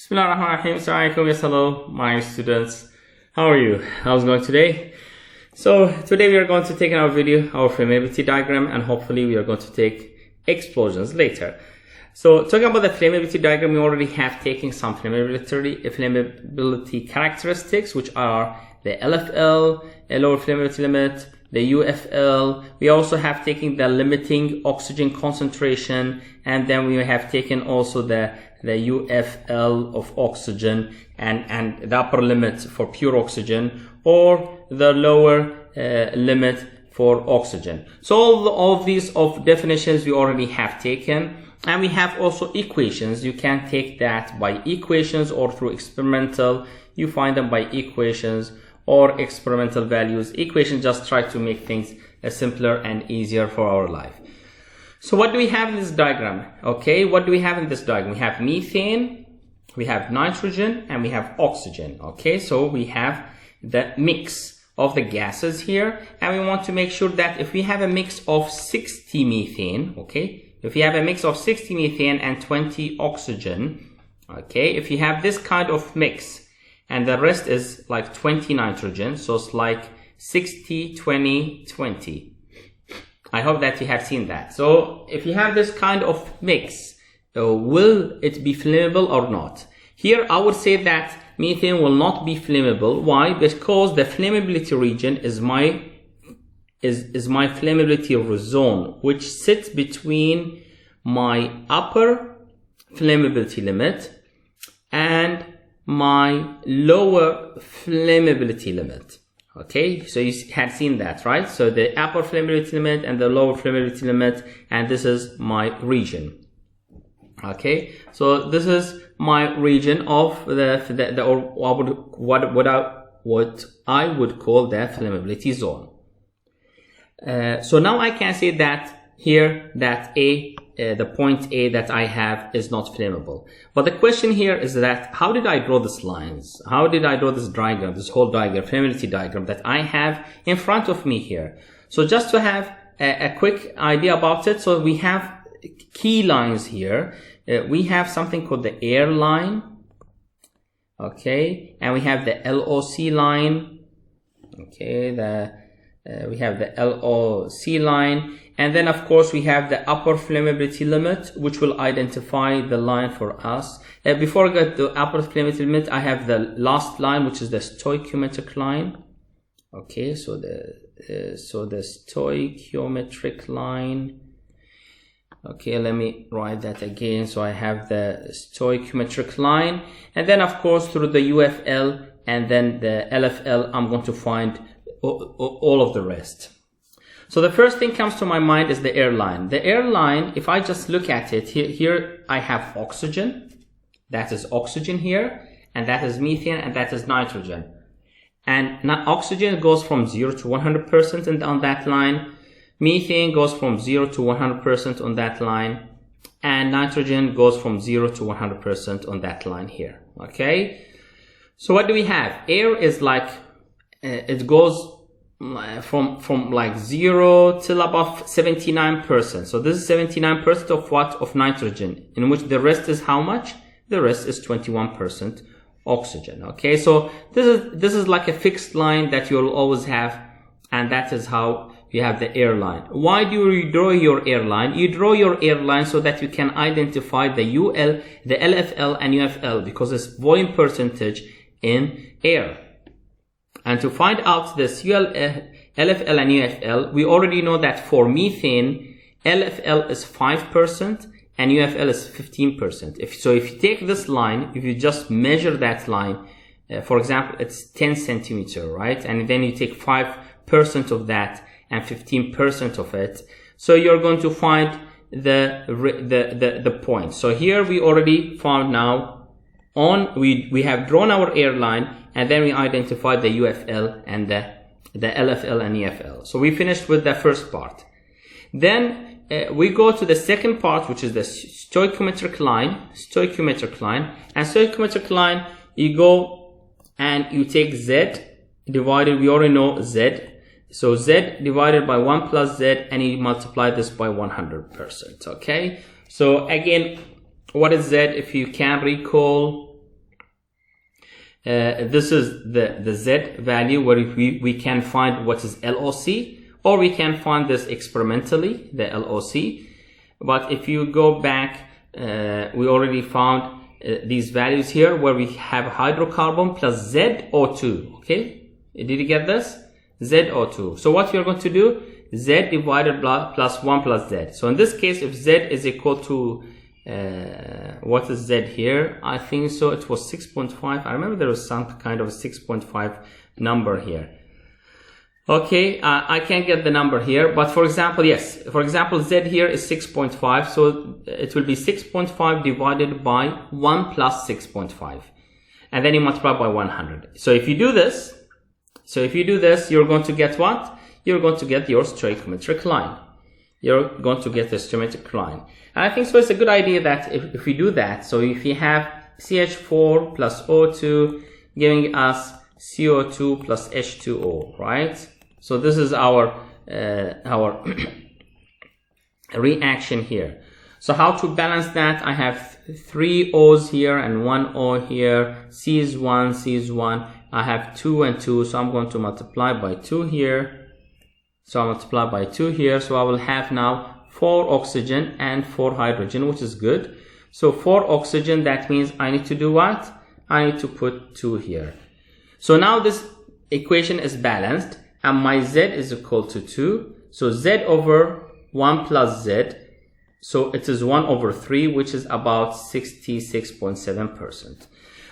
Bismillahirrahmanirrahim. Assalamualaikum. Yes, hello, my students. How are you? How's it going today? So today we are going to take in our video our flammability diagram, and hopefully we are going to take explosions later. So talking about the flammability diagram, we already have taken some flammability characteristics, which are the LFL, a lower flammability limit, the UFL. We also have taken the limiting oxygen concentration, and then we have taken also the UFL of oxygen and the upper limit for pure oxygen, or the lower limit for oxygen. So all of these definitions we already have taken, and we have also equations. You can take that by equations or through experimental. You find them by equations or experimental values. Equations just try to make things simpler and easier for our life. So what do we have in this diagram? Okay, what do we have in this diagram? We have methane, we have nitrogen, and we have oxygen. Okay, so we have the mix of the gases here, and we want to make sure that if we have a mix of 60 methane, okay, if you have a mix of 60 methane and 20 oxygen, okay, if you have this kind of mix and the rest is like 20 nitrogen, so it's like 60, 20, 20. I hope that you have seen that. So if you have this kind of mix, will it be flammable or not? Here I would say that methane will not be flammable. Why? Because the flammability region is my flammability zone, which sits between my upper flammability limit and my lower flammability limit. Okay, so you had seen that, right? So the upper flammability limit and the lower flammability limit, and this is my region. Okay, so this is my region of what I would call the flammability zone. So now I can say that here that the point A that I have is not flammable. But the question here is that how did I draw these lines? How did I draw this diagram, this whole diagram, flammability diagram that I have in front of me here? So just to have a quick idea about it, so we have key lines here. We have something called the air line, okay, and we have the LOC line, okay, we have the LOC line, and then of course we have the upper flammability limit, which will identify the line for us. Before I get to upper flammability limit, I have the last line, which is the stoichiometric line. Okay, so the stoichiometric line. Okay, let me write that again. So I have the stoichiometric line, and then of course through the UFL and then the LFL, I'm going to find all of the rest. So the first thing comes to my mind is the airline. The airline, if I just look at it, here I have oxygen. That is oxygen here, and that is methane, and that is nitrogen. And now oxygen goes from 0 to 100% on that line. Methane goes from 0 to 100% on that line. And nitrogen goes from 0 to 100% on that line here. Okay? So what do we have? Air is like, it goes from like 0 till above 79%. So this is 79% of what? Of nitrogen, in which the rest is how much? The rest is 21% oxygen. Okay, so this is like a fixed line that you'll always have, and that is how you have the airline. Why do you draw your airline? You draw your airline so that you can identify the UL, the LFL and UFL, because it's volume percentage in air. And to find out this LFL and UFL, we already know that for methane, LFL is 5% and UFL is 15%. If you take this line, if you just measure that line, for example, it's 10 centimeter, right? And then you take 5% of that and 15% of it. So you're going to find the point. So here we already found now we have drawn our airline, and then we identified the UFL and the LFL and EFL. So we finished with the first part. Then we go to the second part, which is the stoichiometric line. And stoichiometric line, you go and you take Z divided, we already know Z. So Z divided by 1 plus Z, and you multiply this by 100%. Okay. So again, what is Z? If you can recall, This is the Z value where we can find what is LOC, or we can find this experimentally, the LOC. But if you go back, we already found these values here where we have hydrocarbon plus ZO2. Okay, did you get this? ZO2. So what we are going to do, Z divided plus 1 plus Z. So in this case, if Z is equal to what is Z here? I think so it was 6.5. I remember there was some kind of 6.5 number here. Okay, I can't get the number here, but for example, yes, for example, Z here is 6.5, so it will be 6.5 divided by 1 plus 6.5, and then you multiply by 100. So if you do this, you're going to get what? You're going to get your stoichiometric line. You're going to get the stoichiometric line. And I think so it's a good idea that if we do that, so if you have CH4 plus O2 giving us CO2 plus H2O, right? So this is our reaction here. So how to balance that? I have 3 O's here and 1 O here. C is 1, C is 1. I have 2 and 2, so I'm going to multiply by 2 here. So I multiply by 2 here. So I will have now 4 oxygen and 4 hydrogen, which is good. So 4 oxygen, that means I need to do what? I need to put 2 here. So now this equation is balanced and my Z is equal to 2. So Z over 1 plus Z. So it is 1 over 3, which is about 66.7%.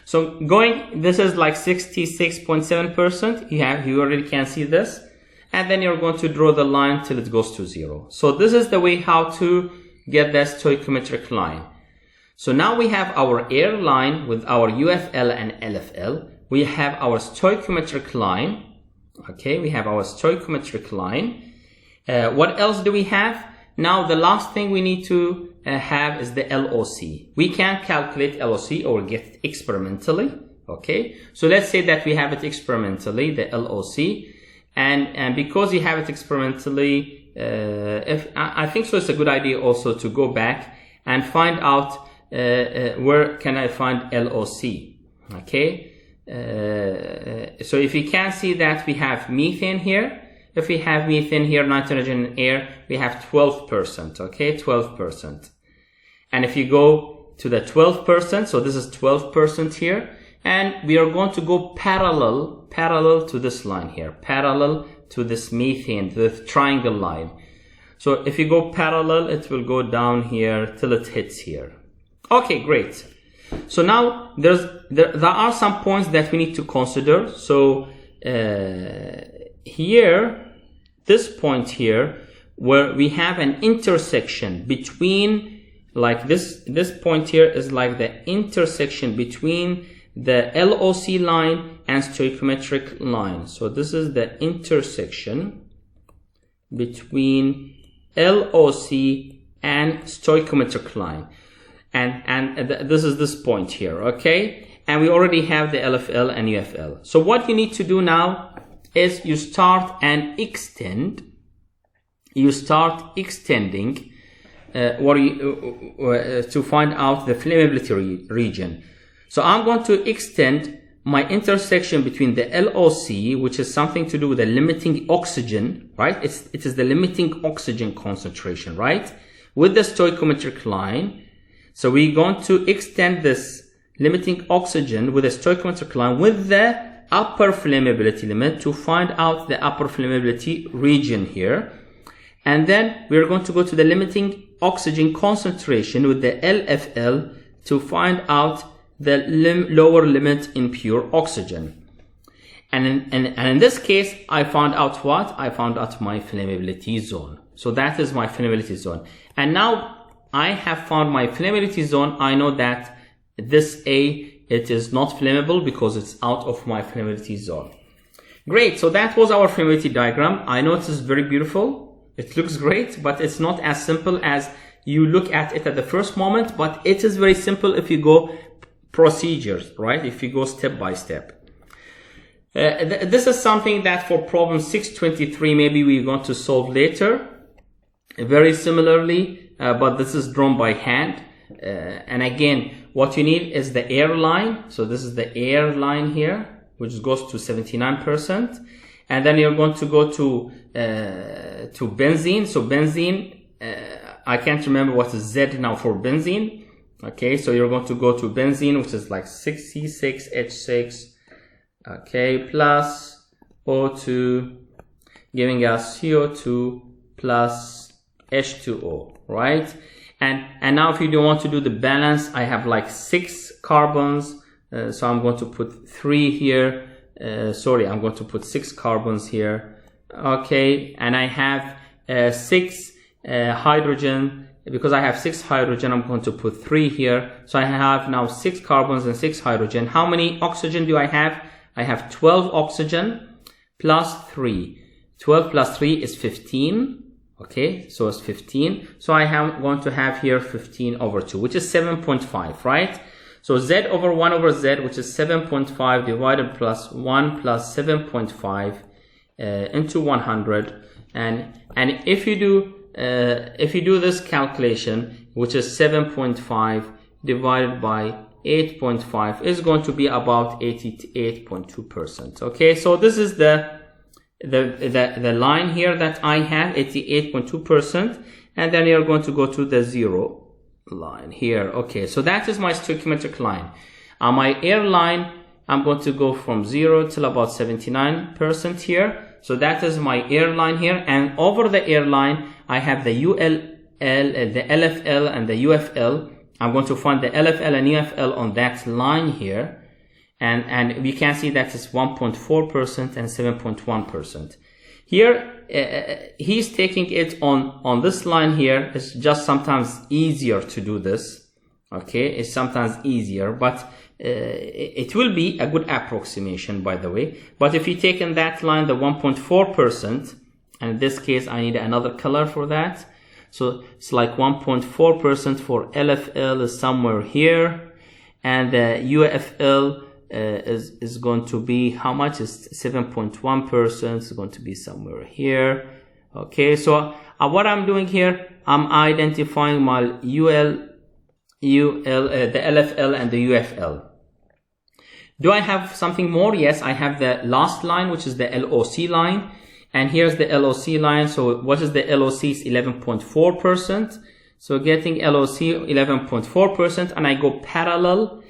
So this is like 66.7%. You already can see this. And then you're going to draw the line till it goes to 0. So this is the way how to get the stoichiometric line. So now we have our air line with our UFL and LFL. We have our stoichiometric line. Okay, we have our stoichiometric line. What else do we have? Now the last thing we need to have is the LOC. We can calculate LOC or get it experimentally. Okay, so let's say that we have it experimentally, the LOC. And because you have it experimentally, I think so it's a good idea also to go back and find out where can I find LOC. Okay, so if you can see that we have methane here. If we have methane here, nitrogen and air, we have 12%, okay, 12%. And if you go to the 12%, so this is 12% here, and we are going to go parallel to this line here, parallel to this methane, the triangle line. So if you go parallel, it will go down here till it hits here. Okay, great. So now there are some points that we need to consider. So here, this point here, where we have an intersection between, like this point here is like the intersection between the LOC line and stoichiometric line. So this is the intersection between LOC and stoichiometric line. And this is this point here, okay? And we already have the LFL and UFL. So what you need to do now is you start and extend. You start extending to find out the flammability region. So I'm going to extend my intersection between the LOC, which is something to do with the limiting oxygen, right? It is the limiting oxygen concentration, right? With the stoichiometric line. So we're going to extend this limiting oxygen with a stoichiometric line with the upper flammability limit to find out the upper flammability region here. And then we're going to go to the limiting oxygen concentration with the LFL to find out the lower limit in pure oxygen. And in this case, I found out what? I found out my flammability zone. So that is my flammability zone. And now I have found my flammability zone. I know that this A, it is not flammable because it's out of my flammability zone. Great, so that was our flammability diagram. I know it is very beautiful. It looks great, but it's not as simple as you look at it at the first moment, but it is very simple if you go procedures, right? If you go step by step. This is something that for problem 623, maybe we're going to solve later. Very similarly, but this is drawn by hand. And again, what you need is the air line. So this is the air line here, which goes to 79%. And then you're going to go to benzene. So benzene, I can't remember what is Z now for benzene. Okay, so you're going to go to benzene, which is like 6C6H6, okay, plus O2, giving us CO2 plus H2O, right? And now if you don't want to do the balance, I have like 6 carbons, so I'm going to put 3 here. Sorry, I'm going to put 6 carbons here. Okay, and I have 6 hydrogen. Because I have 6 hydrogen, I'm going to put 3 here. So I have now 6 carbons and 6 hydrogen. How many oxygen do I have? I have 12 oxygen plus 3. 12 plus 3 is 15. Okay, so it's 15. So I am going to have here 15 over 2, which is 7.5, right? So Z over 1 over Z, which is 7.5 divided plus 1 plus 7.5 into 100. And if you do this calculation, which is 7.5 divided by 8.5, is going to be about 88.2%. Okay, so this is the line here that I have, 88.2%, and then you're going to go to the 0 line here. Okay, so that is my stoichiometric line. On my air line, I'm going to go from 0 till about 79% here. So that is my air line here, and over the air line I have the ULL, the LFL and the UFL. I'm going to find the LFL and UFL on that line here, and we can see that it's 1.4% and 7.1%. Here he's taking it on this line here. It's just sometimes easier to do this. Okay, it's sometimes easier, but it will be a good approximation, by the way. But if you take in that line the 1.4%, and in this case I need another color for that, so it's like 1.4% for LFL is somewhere here, and the UFL is going to be, how much is 7.1%? It's going to be somewhere here. Okay, so what I'm doing here, I'm identifying my the LFL and the UFL. Do I have something more? Yes, I have the last line, which is the LOC line. And here's the LOC line. So what is the LOC? Is 11.4%. So getting LOC 11.4%, and I go parallel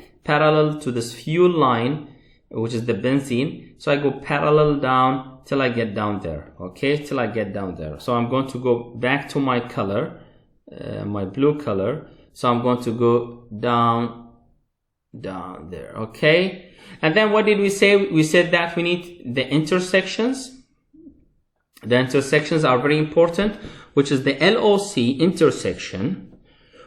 to this fuel line, which is the benzene. So I go parallel down till I get down there. Okay, till I get down there. So I'm going to go back to my color, my blue color. So I'm going to go down there. Okay. And then what did we say? We said that we need the intersections. The intersections are very important, which is the LOC intersection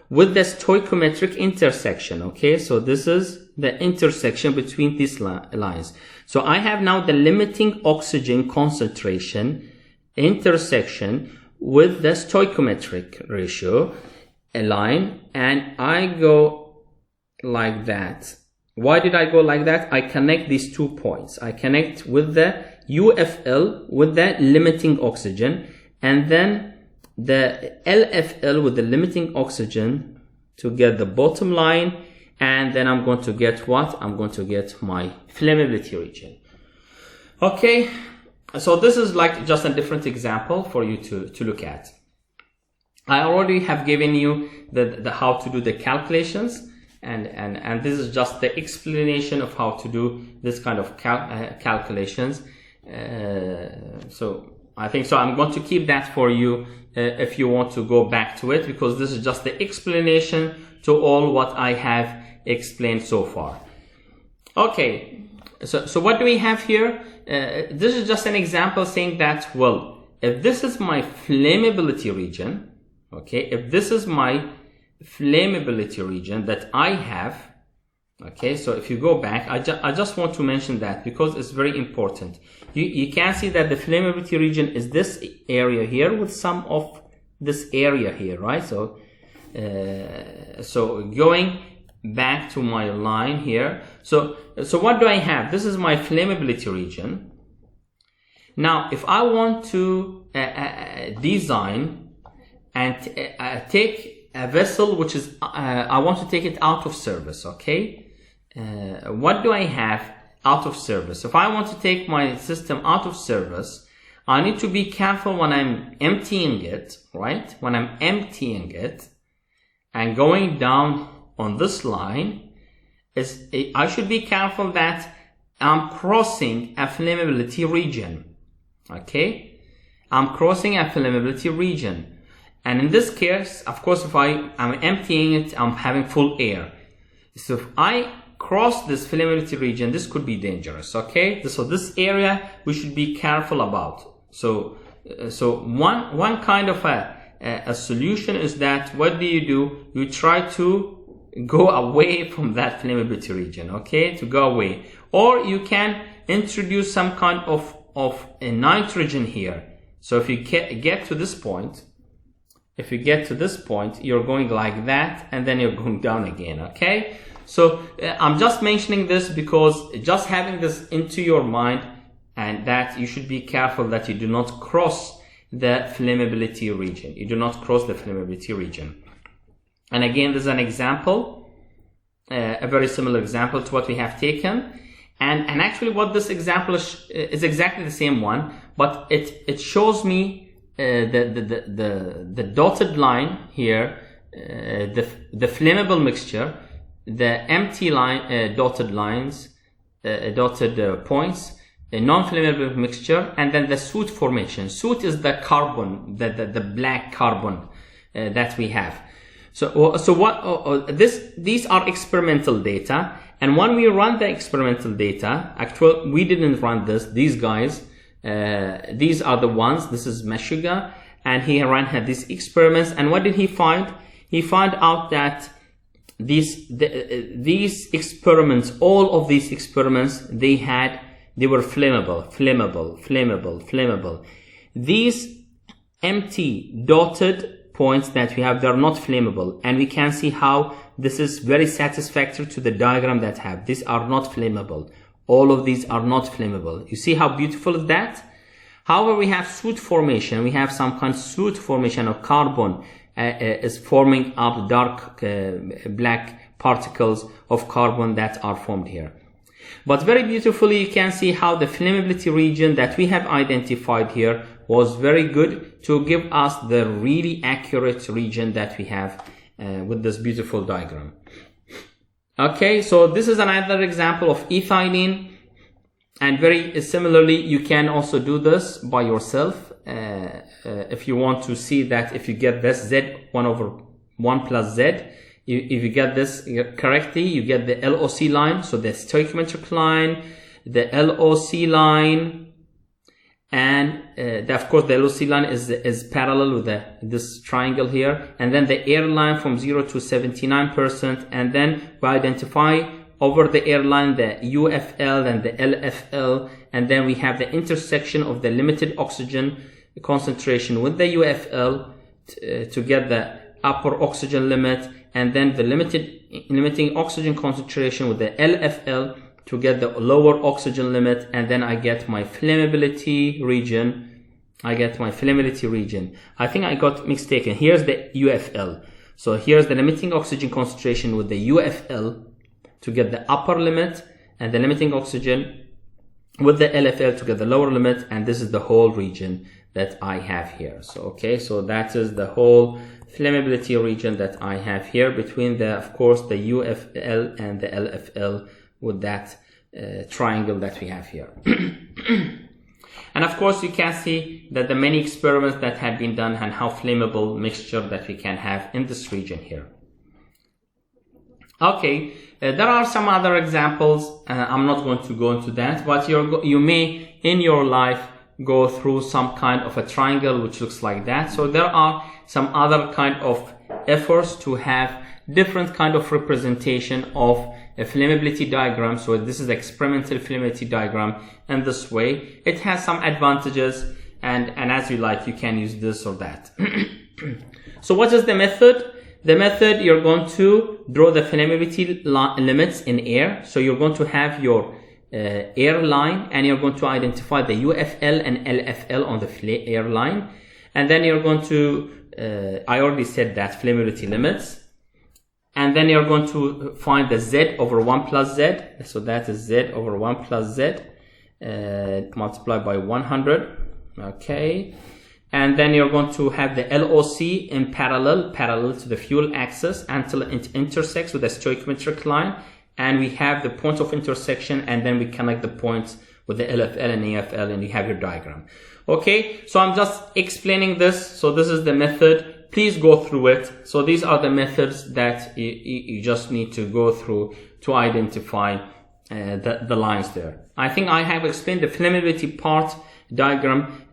with the stoichiometric intersection. Okay, so this is the intersection between these lines. So I have now the limiting oxygen concentration intersection with the stoichiometric ratio, a line, and I go like that. Why did I go like that? I connect these 2 points. I connect with the UFL with the limiting oxygen, and then the LFL with the limiting oxygen to get the bottom line, and then I'm going to get what? I'm going to get my flammability region. Okay, so this is like just a different example for you to look at. I already have given you the how to do the calculations, and this is just the explanation of how to do this kind of calculations. So I think so I'm going to keep that for you if you want to go back to it, because this is just the explanation to all what I have explained so far. Okay, so what do we have here? This is just an example saying that, well, if this is my flammability region, okay, if this is my flammability region that I have, okay, so if you go back, I just want to mention that because it's very important. You can see that the flammability region is this area here with some of this area here, right? So going back to my line here, so what do I have? This is my flammability region. Now if I want to design and take a vessel which is, I want to take it out of service, okay? What do I have out of service? If I want to take my system out of service, I need to be careful when I'm emptying it, right? When I'm emptying it and going down on this line, I should be careful that I'm crossing a flammability region, okay? I'm crossing a flammability region. And in this case, of course, if I'm emptying it, I'm having full air. So if I cross this flammability region, this could be dangerous, okay? So this area we should be careful about. So one kind of a solution is that what do? You try to go away from that flammability region, okay? To go away. Or you can introduce some kind of a nitrogen here. So if you get to this point, you're going like that, and then you're going down again, okay? So I'm just mentioning this because just having this into your mind, and that you should be careful that you do not cross the flammability region. You do not cross the flammability region. And again, this is an example, a very similar example to what we have taken. And actually what this example is exactly the same one, but it shows me the dotted line here, the flammable mixture, the empty line, dotted lines, dotted points, a non-flammable mixture, and then the soot formation. Soot is the carbon, the black carbon that we have. So these are experimental data, and when we run the experimental data, actually we didn't run this. These guys, these are the ones. This is Meshuggah, and he had these experiments. And what did he find? He found out that these experiments, all of these experiments, they were flammable. These empty dotted points that we have, they're not flammable, and we can see how this is very satisfactory to the diagram that have. These are not flammable. All of these are not flammable. You see how beautiful is that? However, we have soot formation. We have some kind of soot formation of carbon is forming up dark black particles of carbon that are formed here. But very beautifully, you can see how the flammability region that we have identified here was very good to give us the really accurate region that we have with this beautiful diagram. Okay, so this is another example of ethylene, and very similarly, you can also do this by yourself if you want to see that if you get this Z1/1 plus Z. If you get this correctly, you get the LOC line, so the stoichiometric line, the LOC line, and of course the LOC line is parallel with this triangle here, and then the air line from 0 to 79%, and then we identify over the air line the UFL and the LFL, and then we have the intersection of the limited oxygen concentration with the UFL to get the upper oxygen limit, and then the limiting oxygen concentration with the LFL to get the lower oxygen limit, and then I get my flammability region. I think I got mistaken. Here's the UFL. So here's the limiting oxygen concentration with the UFL to get the upper limit, and the limiting oxygen with the LFL to get the lower limit, and this is the whole region that I have here. So okay, so that is the whole flammability region that I have here between of course the UFL and the LFL with that triangle that we have here. And of course you can see that the many experiments that have been done and how flammable mixture that we can have in this region here. Okay, there are some other examples. I'm not going to go into that, but you may in your life go through some kind of a triangle which looks like that. So there are some other kind of efforts to have different kind of representation of a flammability diagram. So this is experimental flammability diagram, and this way it has some advantages, and as you like, you can use this or that. So what is the method? The method, you're going to draw the flammability limits in air. So you're going to have your air line, and you're going to identify the UFL and LFL on the air line, and then you're going to I already said that, flammability limits. And then you're going to find the Z over 1 plus Z. So that is Z over 1 plus Z multiplied by 100. Okay. And then you're going to have the LOC in parallel to the fuel axis until it intersects with the stoichiometric line. And we have the point of intersection, and then we connect the points with the LFL and AFL, and you have your diagram. Okay, so I'm just explaining this. So this is the method. Please go through it. So these are the methods that you just need to go through to identify the lines there. I think I have explained the flammability part diagram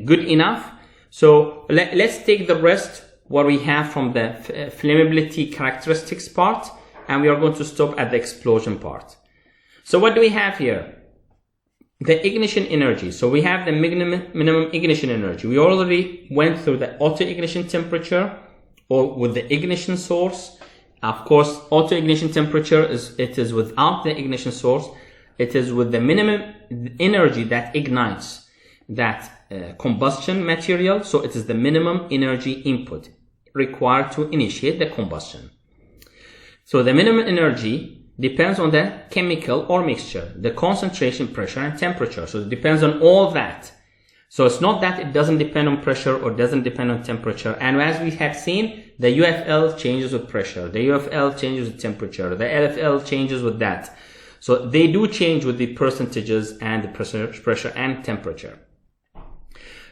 good enough. So let's take the rest what we have from the flammability characteristics part, and we are going to stop at the explosion part. So what do we have here? The ignition energy. So we have the minimum ignition energy. We already went through the autoignition temperature or with the ignition source. Of course, autoignition temperature is without the ignition source. It is with the minimum energy that ignites that combustion material. So it is the minimum energy input required to initiate the combustion. So the minimum energy depends on the chemical or mixture, the concentration, pressure, and temperature. So it depends on all that. So it's not that it doesn't depend on pressure or doesn't depend on temperature. And as we have seen, the UFL changes with pressure, the UFL changes with temperature, the LFL changes with that. So they do change with the percentages and the pressure and temperature.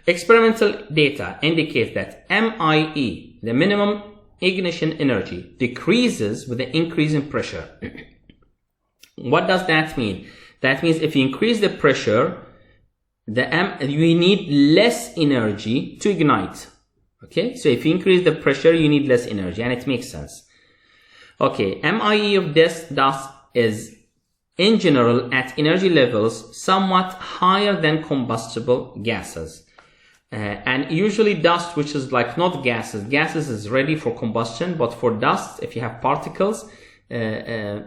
Experimental data indicates that MIE, the minimum ignition energy, decreases with the increase in pressure. What does that mean? That means if you increase the pressure, you need less energy to ignite. Okay, so if you increase the pressure, you need less energy, and it makes sense. Okay, MIE of this dust is in general at energy levels somewhat higher than combustible gases. And usually dust, which is like not gases is ready for combustion, but for dust, if you have particles, you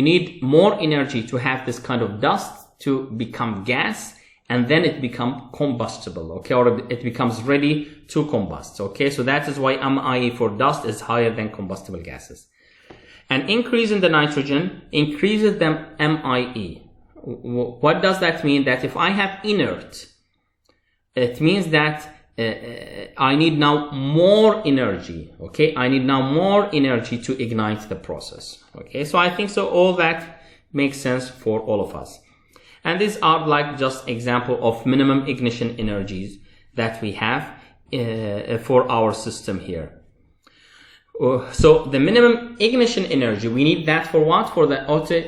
need more energy to have this kind of dust to become gas, and then it becomes combustible, okay, or it becomes ready to combust, okay. So that is why MIE for dust is higher than combustible gases. An increase in the nitrogen increases the MIE. What does that mean? That if I have inert, it means that I need now more energy, okay? I need now more energy to ignite the process, okay? So I think so all that makes sense for all of us. And these are like just example of minimum ignition energies that we have for our system here. So the minimum ignition energy, we need that for what? For the auto,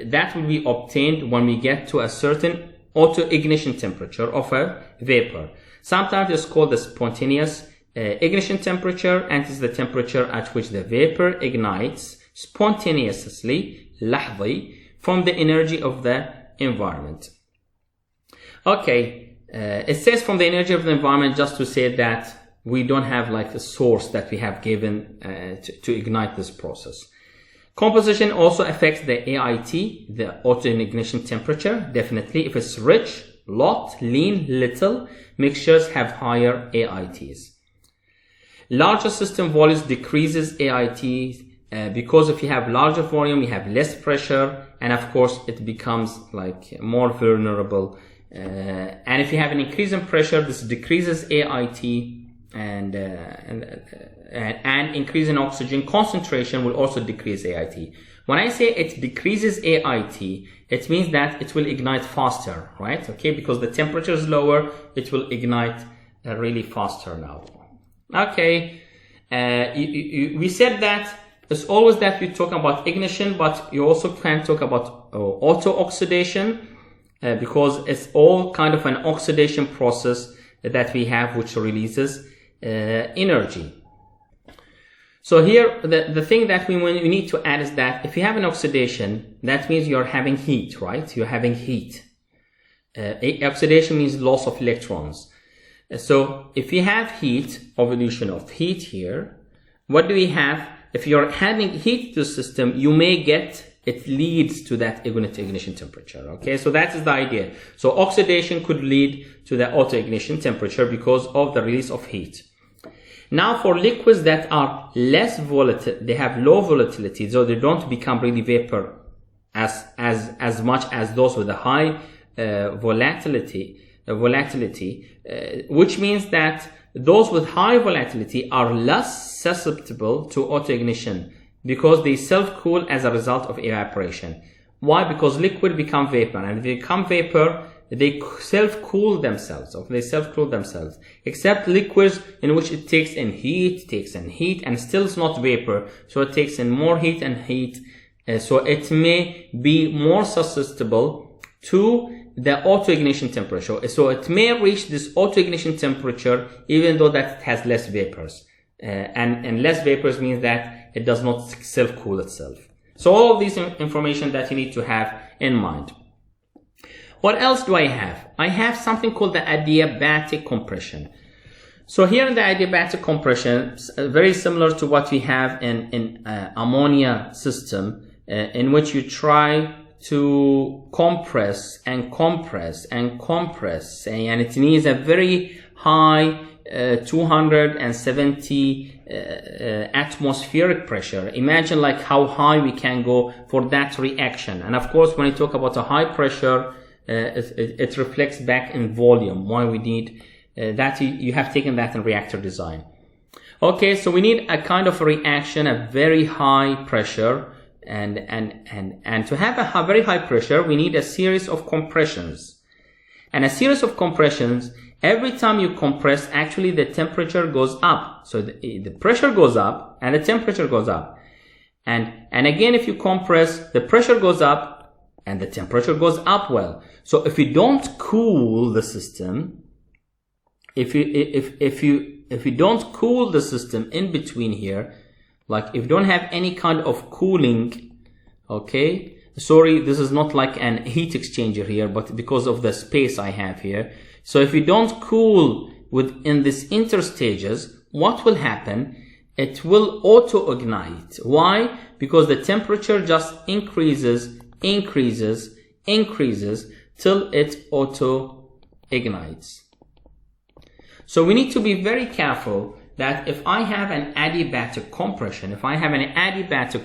that will be obtained when we get to a certain autoignition temperature of a vapor. Sometimes it's called the spontaneous ignition temperature, and it's the temperature at which the vapor ignites spontaneously, lahdi, from the energy of the environment. Okay, it says from the energy of the environment, just to say that we don't have like a source that we have given to ignite this process. Composition also affects the AIT, the autoignition temperature. Definitely, if it's rich, lot, lean, little, mixtures have higher AITs. Larger system volumes decreases AITs because if you have larger volume, you have less pressure, and of course it becomes like more vulnerable. And if you have an increase in pressure, this decreases AIT. And increase in oxygen concentration will also decrease AIT. When I say it decreases AIT, it means that it will ignite faster, right? Okay, because the temperature is lower, it will ignite really faster now. Okay, we said that it's always that we talk about ignition, but you also can talk about auto-oxidation because it's all kind of an oxidation process that we have which releases energy. So here the thing that we need to add is that if you have an oxidation, that means you're having heat, right? You're having heat. Oxidation means loss of electrons. So if you have heat, evolution of heat here, what do we have? If you're adding heat to the system, you may get it leads to that ignition temperature. Okay, so that is the idea. So oxidation could lead to the autoignition temperature because of the release of heat. Now for liquids that are less volatile, they have low volatility, so they don't become really vapor as much as those with a high volatility, which means that those with high volatility are less susceptible to autoignition because they self-cool as a result of evaporation. Why? Because liquid become vapor, and if they become vapor, they self-cool themselves. Okay, they self-cool themselves. Except liquids in which it takes in heat, and still it's not vapor, so it takes in more heat and heat. So it may be more susceptible to the autoignition temperature. So it may reach this autoignition temperature even though that it has less vapors. And less vapors means that it does not self-cool itself. So all of these information that you need to have in mind. What else do I have? I have something called the adiabatic compression. So here in the adiabatic compression, very similar to what we have in ammonia system, in which you try to compress and compress and compress, and it needs a very high 270 atmospheric pressure. Imagine like how high we can go for that reaction. And of course, when you talk about a high pressure, it reflects back in volume. Why we need that? You have taken that in reactor design. Okay, so we need a kind of reaction, a very high pressure. And to have a very high pressure, we need a series of compressions. And a series of compressions, every time you compress, actually the temperature goes up. So the pressure goes up and the temperature goes up. And again, if you compress, the pressure goes up and the temperature goes up well. So if you don't cool the system, if you don't cool the system in between here, like if you don't have any kind of cooling, okay, sorry, this is not like an heat exchanger here, but because of the space I have here. So if you don't cool within these interstages, what will happen? It will auto-ignite. Why? Because the temperature just increases till it auto-ignites. So we need to be very careful that if I have an adiabatic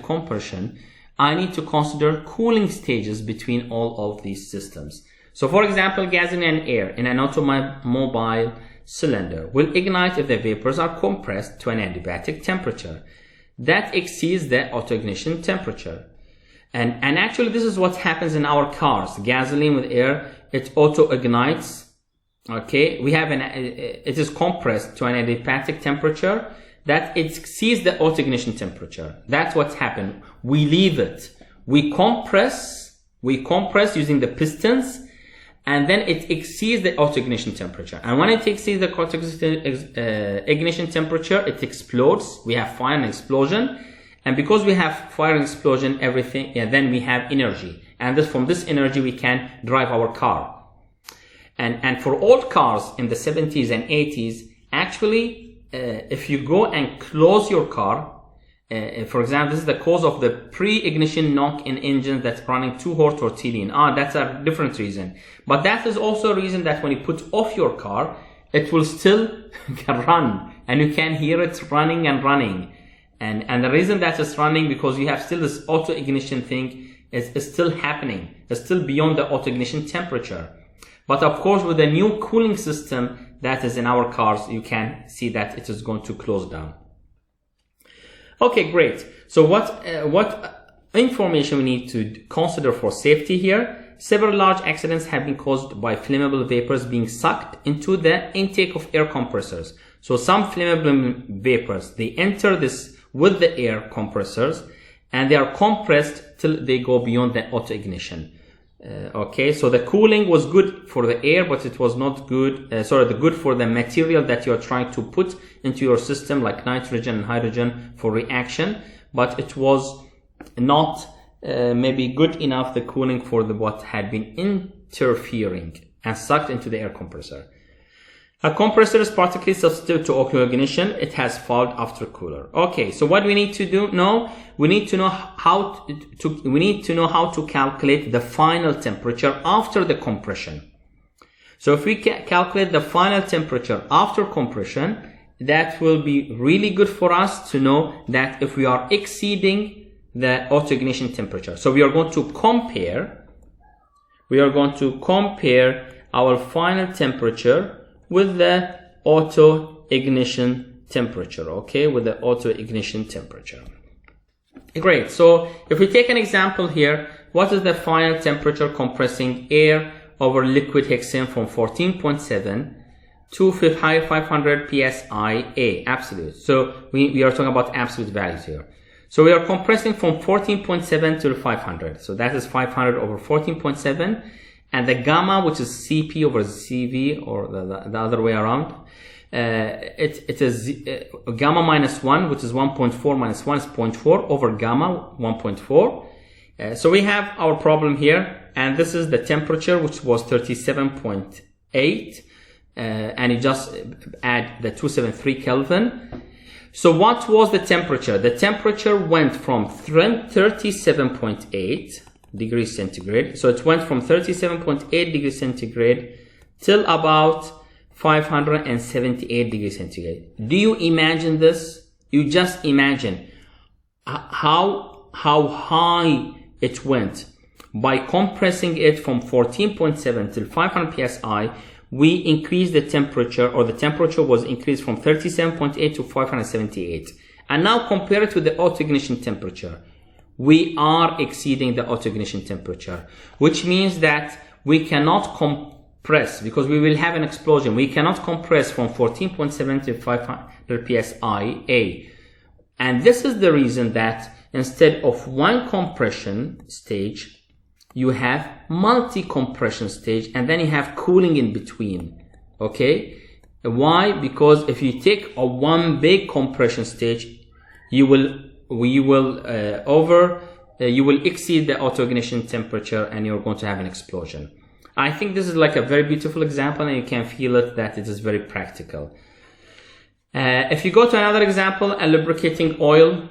compression, I need to consider cooling stages between all of these systems. So for example, gasoline and air in an automobile cylinder will ignite if the vapors are compressed to an adiabatic temperature that exceeds the autoignition temperature. And actually this is what happens in our cars. Gasoline with air, it auto-ignites. Okay, we have it is compressed to an adiabatic temperature that it exceeds the autoignition temperature. That's what's happened. We leave it. We compress using the pistons, and then it exceeds the autoignition temperature. And when it exceeds the ignition temperature, it explodes. We have fire and explosion. And because we have fire and explosion, everything, then we have energy. And from this energy, we can drive our car. And for old cars in the 70s and 80s, actually, if you go and close your car, for example, this is the cause of the pre-ignition knock in engines that's running too hot or too lean. That's a different reason. But that is also a reason that when you put off your car, it will still run. And you can hear it running and running. And the reason that it's running, because you have still this auto-ignition thing is still happening. It's still beyond the auto-ignition temperature. But of course, with the new cooling system that is in our cars, you can see that it is going to close down. Okay, great. So what information we need to consider for safety here? Several large accidents have been caused by flammable vapors being sucked into the intake of air compressors. So some flammable vapors, they enter this with the air compressors and they are compressed till they go beyond the auto-ignition. Okay, so the cooling was good for the air, but it was not good, good for the material that you're trying to put into your system, like nitrogen and hydrogen for reaction, but it was not maybe good enough, the cooling for what had been interfering and sucked into the air compressor. A compressor is partially substitute to autoignition. It has fault after cooler. Okay, so what we need to do now, we need to know how to calculate the final temperature after the compression. So if we calculate the final temperature after compression, that will be really good for us to know that if we are exceeding the autoignition temperature. So we are going to compare our final temperature with the autoignition temperature, okay, with the autoignition temperature. Great. So if we take an example here, what is the final temperature compressing air over liquid hexane from 14.7 to 500 psi A, absolute. So we are talking about absolute values here. So we are compressing from 14.7 to 500. So that is 500 over 14.7. And the gamma, which is Cp over Cv, or the other way around, it is gamma minus 1, which is 1.4 minus 1 is 0.4 over gamma 1.4. So we have our problem here, and this is the temperature, which was 37.8, and you just add the 273 Kelvin. So what was the temperature? The temperature went from 37.8 degrees centigrade. So it went from 37.8 degrees centigrade till about 578 degrees centigrade. Do you imagine this? You just imagine how high it went. By compressing it from 14.7 till 500 psi, we increased the temperature, or the temperature was increased from 37.8 to 578. And now compare it with the autoignition temperature. We are exceeding the autoignition temperature, which means that we cannot compress, because we will have an explosion. We cannot compress from 14.7 to 500 psi A. And this is the reason that instead of one compression stage, you have multi-compression stage, and then you have cooling in between. Okay? Why? Because if you take a one big compression stage, you will exceed the autoignition temperature, and you're going to have an explosion. I think this is like a very beautiful example, and you can feel it that it is very practical. If you go to another example, a lubricating oil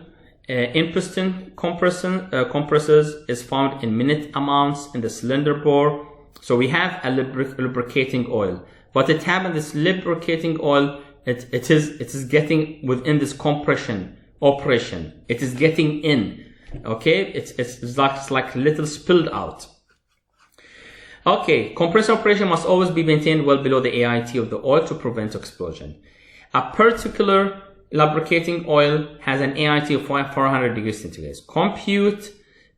in piston compressors is found in minute amounts in the cylinder bore. So we have a lubricating oil, but it happens this lubricating oil, it is getting within this compression operation. It is getting in. Okay, it's like a little spilled out. Okay, compressor operation must always be maintained well below the AIT of the oil to prevent explosion. A particular lubricating oil has an AIT of 400 degrees centigrade. Compute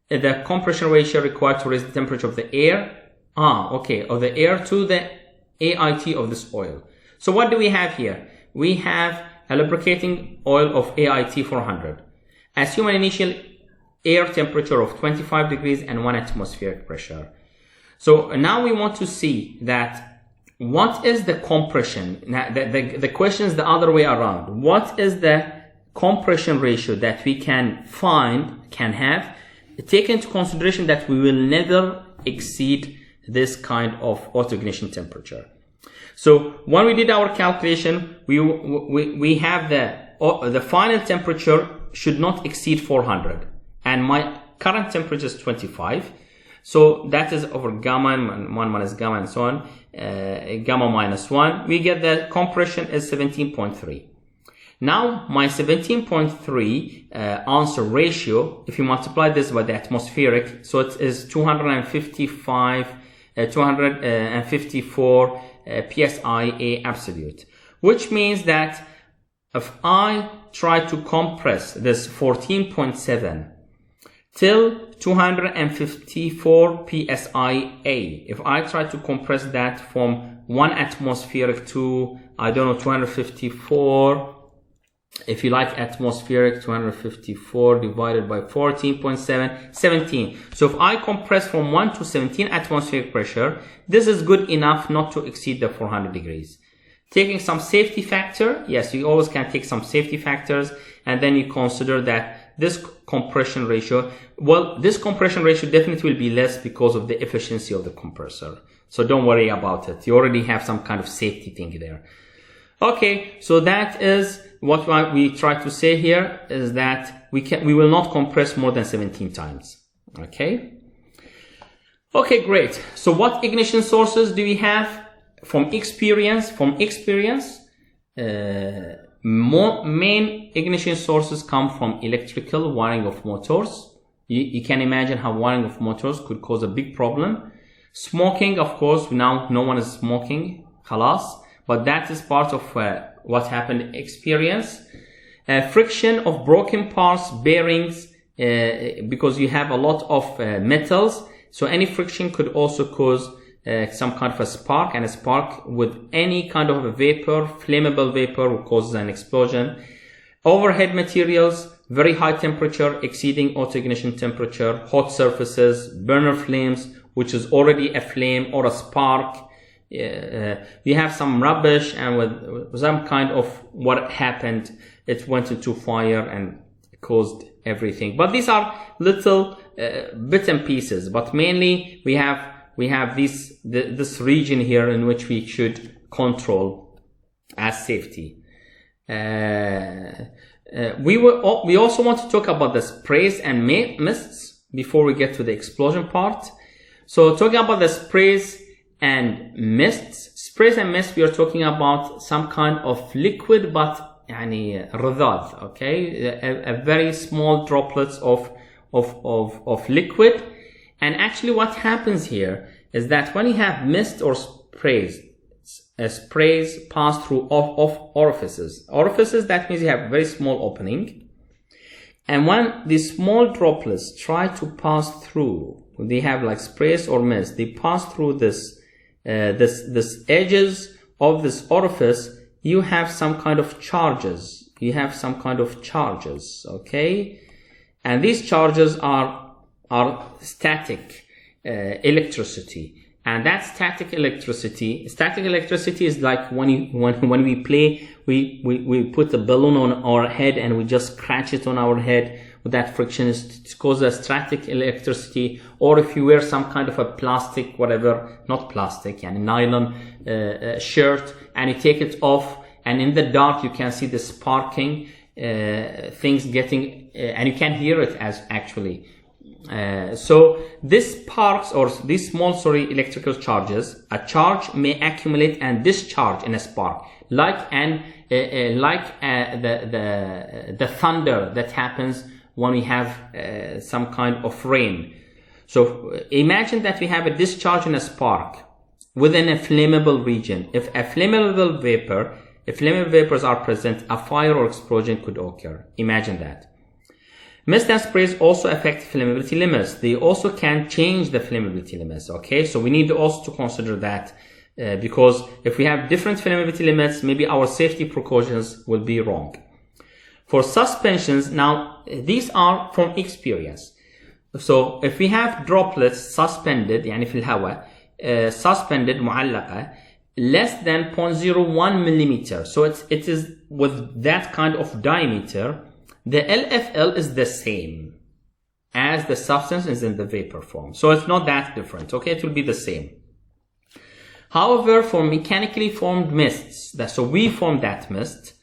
the compression ratio required to raise the temperature of the air, of the air to the AIT of this oil. So what do we have here? We have a lubricating oil of AIT 400. Assume an initial air temperature of 25 degrees and 1 atmospheric pressure. So now we want to see that what is the compression? Now the question is the other way around. What is the compression ratio that we can have, take into consideration that we will never exceed this kind of autoignition temperature. So when we did our calculation, we have the final temperature should not exceed 400, and my current temperature is 25. So that is over gamma, and 1 minus gamma, and so on, gamma minus 1. We get the compression is 17.3. Now my 17.3 answer ratio, if you multiply this by the atmospheric, so it is 254 psi A absolute, which means that if I try to compress this 14.7 till 254 psi A, if I try to compress that from 1 atmospheric to, I don't know, 254, if you like atmospheric, 254 divided by 14.7, 17. So if I compress from 1 to 17 atmospheric pressure, this is good enough not to exceed the 400 degrees. Taking some safety factor, yes, you always can take some safety factors, and then you consider that this compression ratio, well, this compression ratio definitely will be less because of the efficiency of the compressor. So don't worry about it. You already have some kind of safety thing there. Okay, so that is what we try to say here, is that we will not compress more than 17 times. Okay. Okay, great. So what ignition sources do we have? From experience, main ignition sources come from electrical wiring of motors. You can imagine how wiring of motors could cause a big problem. Smoking, of course, now no one is smoking, khalas, but that is part of what happened in experience. Friction of broken parts, bearings, because you have a lot of metals, so any friction could also cause some kind of a spark, and a spark with any kind of a vapor, flammable vapor, will cause an explosion. Overhead materials, very high temperature, exceeding autoignition temperature, hot surfaces, burner flames, which is already a flame or a spark. We have some rubbish, and with some kind of what happened, it went into fire and caused everything. But these are little bits and pieces, but mainly we have this region here in which we should control as safety. We also want to talk about the sprays and mists before we get to the explosion part. So talking about the sprays and mists, we are talking about some kind of liquid, but رذاذ, okay, a very small droplets of liquid. And actually what happens here is that when you have mist or sprays pass through orifices. That means you have a very small opening. And when these small droplets try to pass through, they have like sprays or mist, they pass through this edges of this orifice, you have some kind of charges. Okay? And these charges are static electricity. And that static electricity is like when we play, we put a balloon on our head and we just scratch it on our head with that friction. It causes a static electricity. Or if you wear some kind of a plastic, whatever, not plastic, and nylon shirt, and you take it off, and in the dark you can see the sparking things getting, and you can hear it as actually. So this sparks, or these small electrical charges, a charge may accumulate and discharge in a spark, like the thunder that happens when we have some kind of rain. So imagine that we have a discharge in a spark within a flammable region. If flammable vapors are present, a fire or explosion could occur. Imagine that. Mist and sprays also affect flammability limits. They also can change the flammability limits. Okay, so we need also to consider that because if we have different flammability limits, maybe our safety precautions will be wrong. For suspensions, now these are from experience. So if we have droplets suspended, يعني في الهواء, suspended معلقة, less than 0.01 millimeter. So it is with that kind of diameter. The LFL is the same as the substance is in the vapor form. So it's not that different. Okay, it will be the same. However, for mechanically formed mists, so we form that mist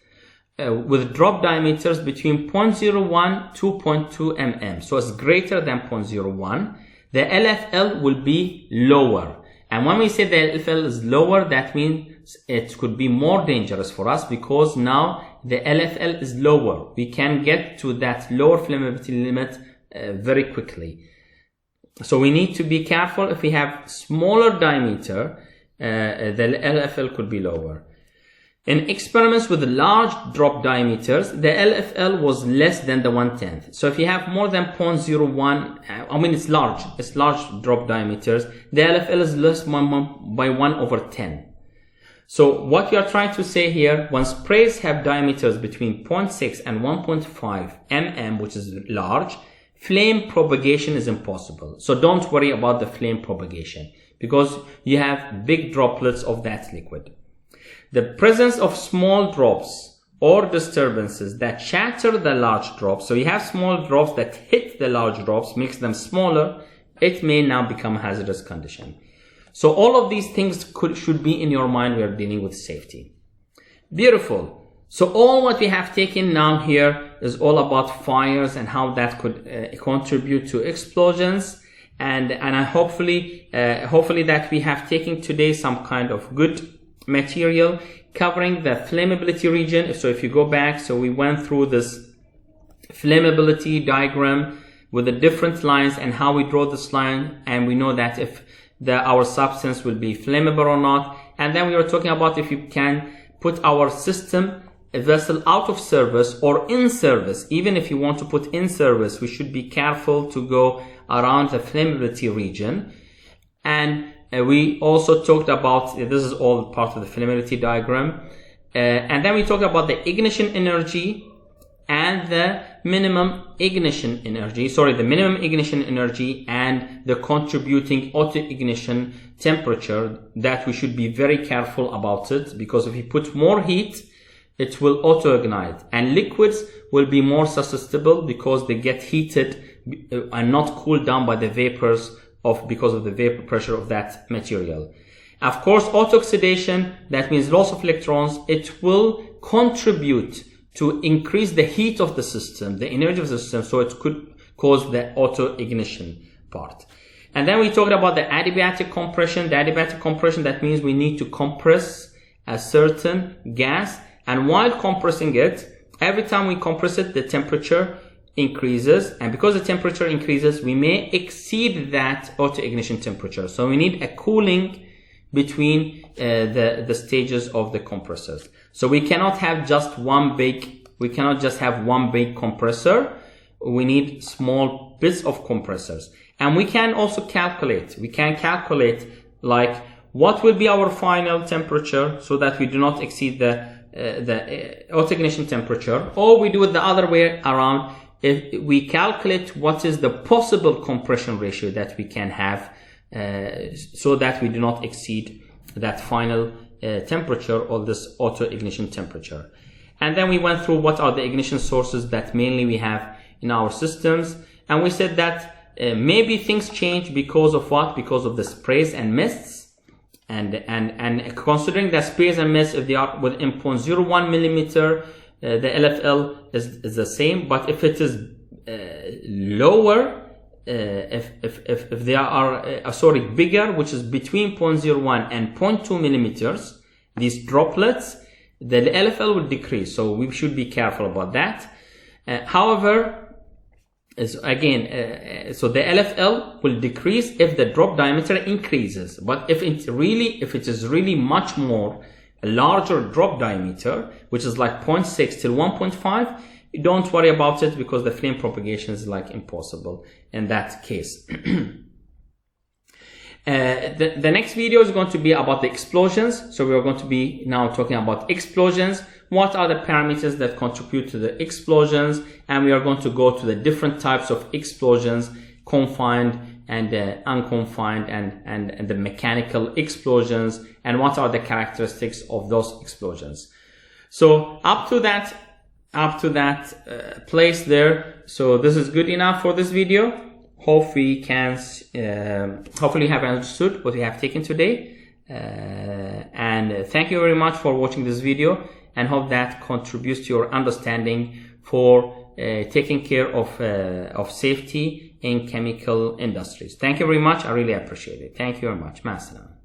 with drop diameters between 0.01 to 0.2 mm. So it's greater than 0.01. The LFL will be lower. And when we say the LFL is lower, that means it could be more dangerous for us because now the LFL is lower. We can get to that lower flammability limit very quickly. So we need to be careful. If we have smaller diameter, the LFL could be lower. In experiments with large drop diameters, the LFL was less than the 1/10. So if you have more than 0.01, it's large drop diameters, the LFL is less by 1/10. So what you are trying to say here, when sprays have diameters between 0.6 and 1.5 mm, which is large, flame propagation is impossible. So don't worry about the flame propagation because you have big droplets of that liquid. The presence of small drops or disturbances that shatter the large drops, so you have small drops that hit the large drops, makes them smaller, it may now become a hazardous condition. So all of these things should be in your mind. We are dealing with safety. Beautiful. So all what we have taken now here is all about fires and how that could contribute to explosions. And I hopefully that we have taken today some kind of good material covering the flammability region. So if you go back, so we went through this flammability diagram with the different lines and how we draw this line, and we know that if our substance will be flammable or not. And then we were talking about if you can put our system, a vessel, out of service or in service. Even if you want to put in service, we should be careful to go around the flammability region. And we also talked about, this is all part of the flammability diagram, and then we talked about the ignition energy and the minimum ignition energy, the minimum ignition energy and the contributing autoignition temperature, that we should be very careful about it, because if you put more heat, it will autoignite, and liquids will be more susceptible because they get heated and not cooled down by the vapors because of the vapor pressure of that material. Of course, autooxidation, that means loss of electrons, it will contribute to increase the heat of the system, the energy of the system, so it could cause the autoignition part. And then we talked about the adiabatic compression. The adiabatic compression, that means we need to compress a certain gas, and while compressing it, every time we compress it, the temperature increases, and because the temperature increases, we may exceed that autoignition temperature. So we need a cooling between the stages of the compressors. So we cannot have just we cannot just have one big compressor. We need small bits of compressors. And we can also calculate. We can calculate like what will be our final temperature so that we do not exceed the autoignition temperature, or we do it the other way around. If we calculate what is the possible compression ratio that we can have, so that we do not exceed that final temperature or this autoignition temperature. And then we went through what are the ignition sources that mainly we have in our systems, and we said that maybe things change because of what? Because of the sprays and mists. And considering that sprays and mists, if they are within 0.01 millimeter, the LFL is the same. But if it is lower, if they are bigger, which is between 0.01 and 0.2 millimeters, these droplets, the LFL will decrease. So we should be careful about that. However, so the LFL will decrease if the drop diameter increases. But if it is really much more, a larger drop diameter, which is like 0.6 till 1.5, don't worry about it, because the flame propagation is like impossible in that case. The next video is going to be about the explosions. So we are going to be now talking about explosions. What are the parameters that contribute to the explosions? And we are going to go to the different types of explosions, confined and unconfined, and the mechanical explosions, and what are the characteristics of those explosions. So up to that place there. So this is good enough for this video. Hopefully you have understood what we have taken today, and thank you very much for watching this video, and hope that contributes to your understanding for taking care of safety in chemical industries. Thank you very much. I really appreciate it. Thank you very much. Ma salam.